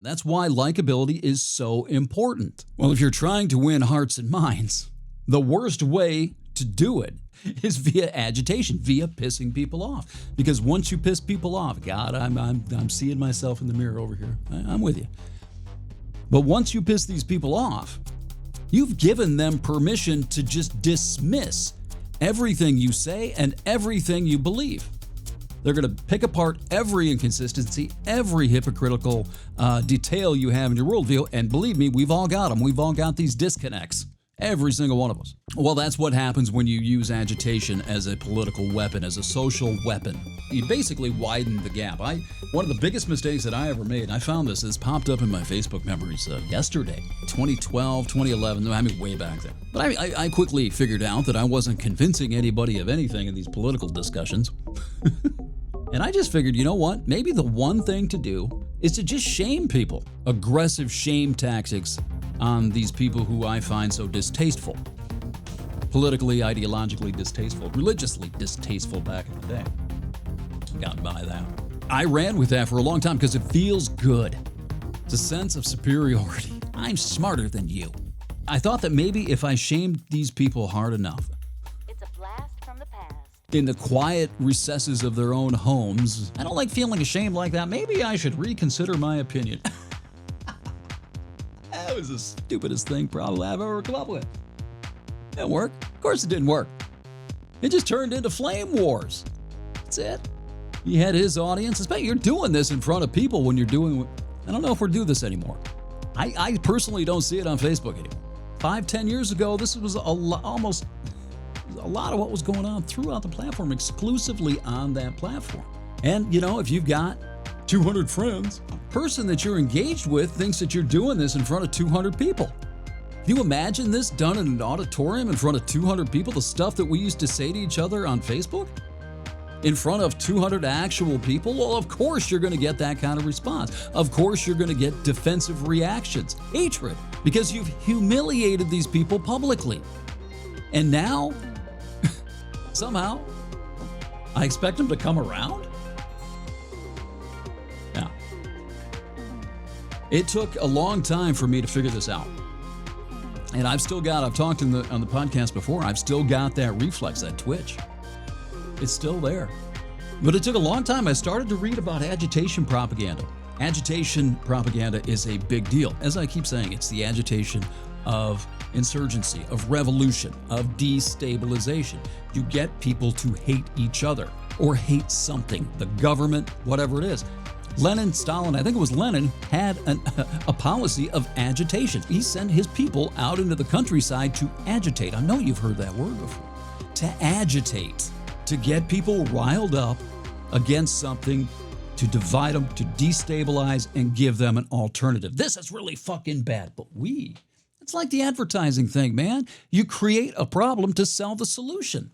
That's why likability is so important. Well, if you're trying to win hearts and minds, the worst way to do it is via agitation, via pissing people off. Because once you piss people off, God, I'm seeing myself in the mirror over here. I'm with you. But once you piss these people off, you've given them permission to just dismiss everything you say and everything you believe. They're going to pick apart every inconsistency, every hypocritical detail you have in your worldview. And believe me, we've all got them. We've all got these disconnects. Every single one of us. Well, that's what happens when you use agitation as a political weapon, as a social weapon. You basically widen the gap. One of the biggest mistakes that I ever made, and I found this popped up in my Facebook memories yesterday, 2012, 2011, I mean way back there. But I quickly figured out that I wasn't convincing anybody of anything in these political discussions. And I just figured, you know what? Maybe the one thing to do is to just shame people. Aggressive shame tactics on these people who I find so distasteful. Politically, ideologically distasteful, religiously distasteful back in the day. Got by that. I ran with that for a long time because it feels good. It's a sense of superiority. I'm smarter than you. I thought that maybe if I shamed these people hard enough, it's a blast from the past. In the quiet recesses of their own homes, I don't like feeling ashamed like that. Maybe I should reconsider my opinion. That was the stupidest thing probably I've ever come up with. It didn't work. Of course it didn't work. It just turned into flame wars. That's it. He had his audience. You're doing this in front of people when you're doing... I don't know if we're doing this anymore. I personally don't see it on Facebook anymore. 5-10 years ago, this was almost a lot of what was going on throughout the platform, exclusively on that platform. And, you know, if you've got 200 friends, the person that you're engaged with thinks that you're doing this in front of 200 people. Can you imagine this done in an auditorium in front of 200 people? The stuff that we used to say to each other on Facebook? In front of 200 actual people? Well, of course you're going to get that kind of response. Of course you're going to get defensive reactions, hatred, because you've humiliated these people publicly. And now, somehow, I expect them to come around? Now, it took a long time for me to figure this out. And I've talked on the podcast before, I've still got that reflex, that twitch. It's still there. But it took a long time. I started to read about agitation propaganda. Agitation propaganda is a big deal. As I keep saying, it's the agitation of insurgency, of revolution, of destabilization. You get people to hate each other or hate something, the government, whatever it is. Stalin, I think it was Lenin, had a policy of agitation. He sent his people out into the countryside to agitate. I know you've heard that word before. To agitate, to get people riled up against something, to divide them, to destabilize, and give them an alternative. This is really fucking bad, but it's like the advertising thing, man. You create a problem to sell the solution.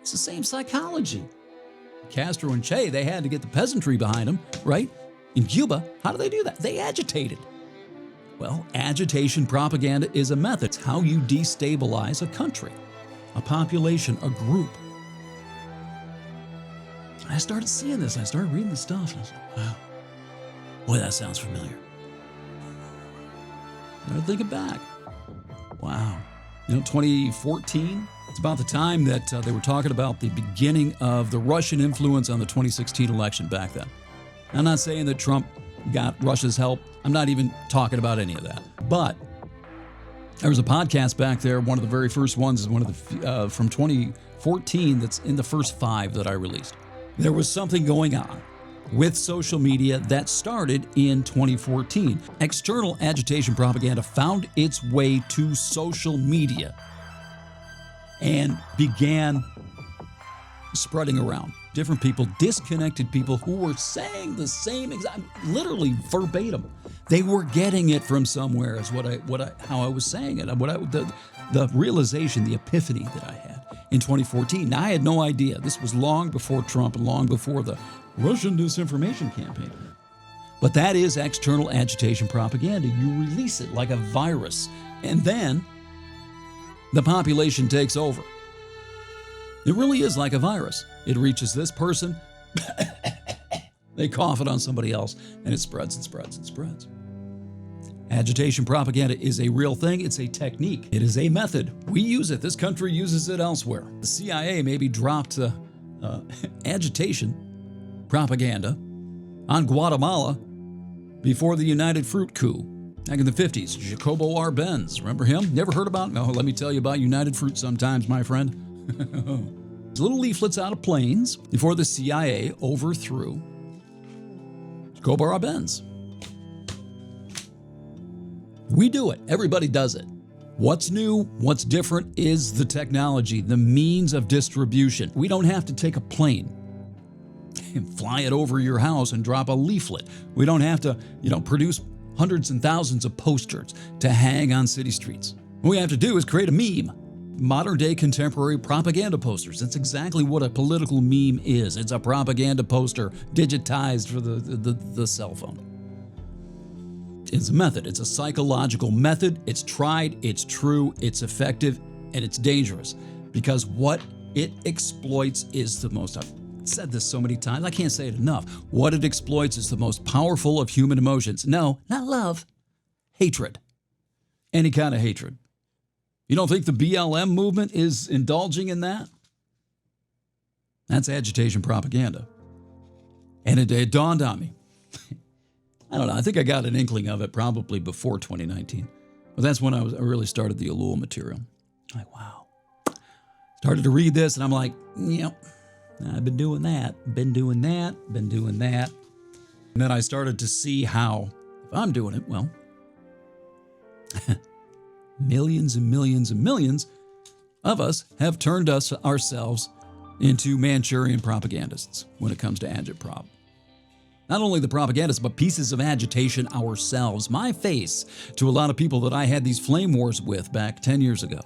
It's the same psychology. Castro and Che, they had to get the peasantry behind them, right? In Cuba, how do they do that? They agitated. Well, agitation propaganda is a method. It's how you destabilize a country, a population, a group. I started seeing this. I started reading the stuff. And I was like, wow. Boy, that sounds familiar. I think it back. Wow. 2014, it's about the time that they were talking about the beginning of the Russian influence on the 2016 election back then. I'm not saying that Trump got Russia's help. I'm not even talking about any of that. But there was a podcast back there, one of the very first ones is one of the from 2014 that's in the first 5 that I released. There was something going on with social media that started in 2014. External agitation propaganda found its way to social media and began spreading around. Different people, disconnected people who were saying the same exact, literally verbatim. They were getting it from somewhere is how I was saying it. The realization, the epiphany that I had in 2014. Now, I had no idea. This was long before Trump and long before the Russian disinformation campaign. But that is external agitation propaganda. You release it like a virus, and then the population takes over. It really is like a virus. It reaches this person, They cough it on somebody else, and it spreads and spreads and spreads. Agitation propaganda is a real thing. It's a technique. It is a method. We use it. This country uses it elsewhere. The CIA maybe dropped agitation propaganda on Guatemala before the United Fruit coup back in the 50s. Jacobo Arbenz, remember him? Never heard about him? No, let me tell you about United Fruit sometimes, my friend. Little leaflets out of planes before the CIA overthrew Jacobo Arbenz. We do it. Everybody does it. What's new, what's different is the technology, the means of distribution. We don't have to take a plane and fly it over your house and drop a leaflet. We don't have to, produce hundreds and thousands of posters to hang on city streets. What we have to do is create a meme. Modern day contemporary propaganda posters. That's exactly what a political meme is. It's a propaganda poster digitized for the cell phone. It's a method. It's a psychological method. It's tried, it's true, it's effective, and it's dangerous because what it exploits is the most, I've said this so many times, I can't say it enough. What it exploits is the most powerful of human emotions. No, not love, hatred. Any kind of hatred. You don't think the BLM movement is indulging in that? That's agitation propaganda. And it dawned on me. I don't know. I think I got an inkling of it probably before 2019. But that's when I really started the Elul material. Like, wow. Started to read this and I'm like, yep, I've been doing that. Been doing that. And then I started to see how, if I'm doing it, well, millions and millions and millions of us have turned ourselves into Manchurian propagandists when it comes to Agitprop. Not only the propagandists, but pieces of agitation ourselves. My face to a lot of people that I had these flame wars with back 10 years ago.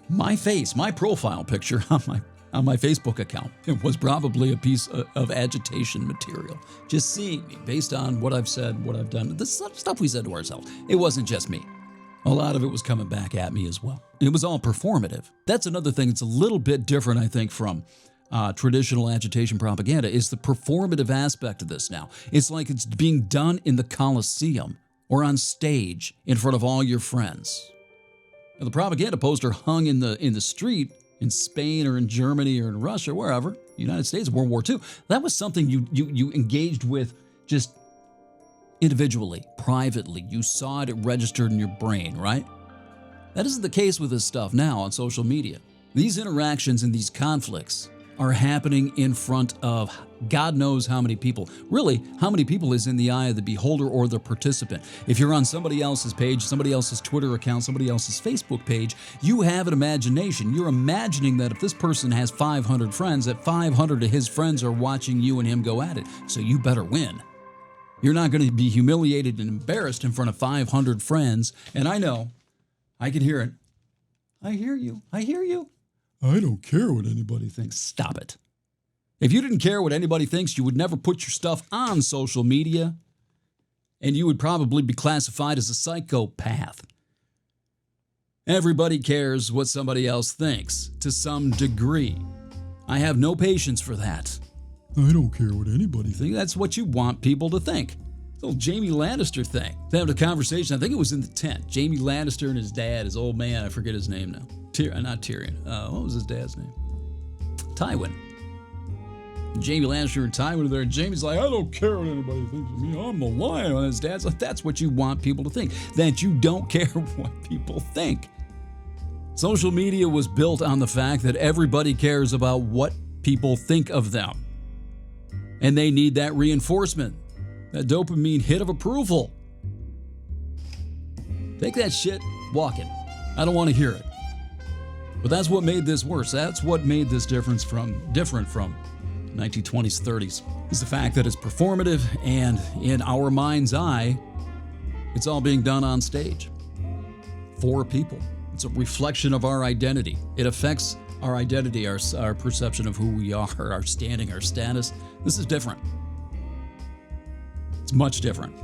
My face, my profile picture on my Facebook account, it was probably a piece of agitation material. Just seeing me based on what I've said, what I've done, the stuff we said to ourselves. It wasn't just me. A lot of it was coming back at me as well. It was all performative. That's another thing that's a little bit different, I think, from traditional agitation propaganda is the performative aspect of this now. It's like it's being done in the Coliseum or on stage in front of all your friends. Now, the propaganda poster hung in the street in Spain or in Germany or in Russia, wherever, United States, World War II. That was something you engaged with just individually, privately. You saw it, it registered in your brain, right? That isn't the case with this stuff now on social media. These interactions and these conflicts are happening in front of God knows how many people. Really, how many people is in the eye of the beholder or the participant. If you're on somebody else's page, somebody else's Twitter account, somebody else's Facebook page, you have an imagination. You're imagining that if this person has 500 friends, that 500 of his friends are watching you and him go at it. So you better win. You're not going to be humiliated and embarrassed in front of 500 friends. And I know, I can hear it. I hear you. I hear you. I don't care what anybody thinks. Stop it. If you didn't care what anybody thinks, you would never put your stuff on social media, and you would probably be classified as a psychopath. Everybody cares what somebody else thinks, to some degree. I have no patience for that. I don't care what anybody thinks. That's what you want people to think. The old Jamie Lannister thing. They had a conversation, I think it was in the tent. Jamie Lannister and his dad, his old man, I forget his name now. Not Tyrion. What was his dad's name? Tywin. Jamie Lannister and Tywin are there, and Jamie's like, I don't care what anybody thinks of me. I'm the lion. And his dad's like, that's what you want people to think. That you don't care what people think. Social media was built on the fact that everybody cares about what people think of them. And they need that reinforcement. That dopamine hit of approval. Take that shit walking. I don't want to hear it. But that's what made this worse. That's what made this different from 1920s, 30s, is the fact that it's performative and in our mind's eye, it's all being done on stage for people. It's a reflection of our identity. It affects our identity, our perception of who we are, our standing, our status. This is different. It's much different.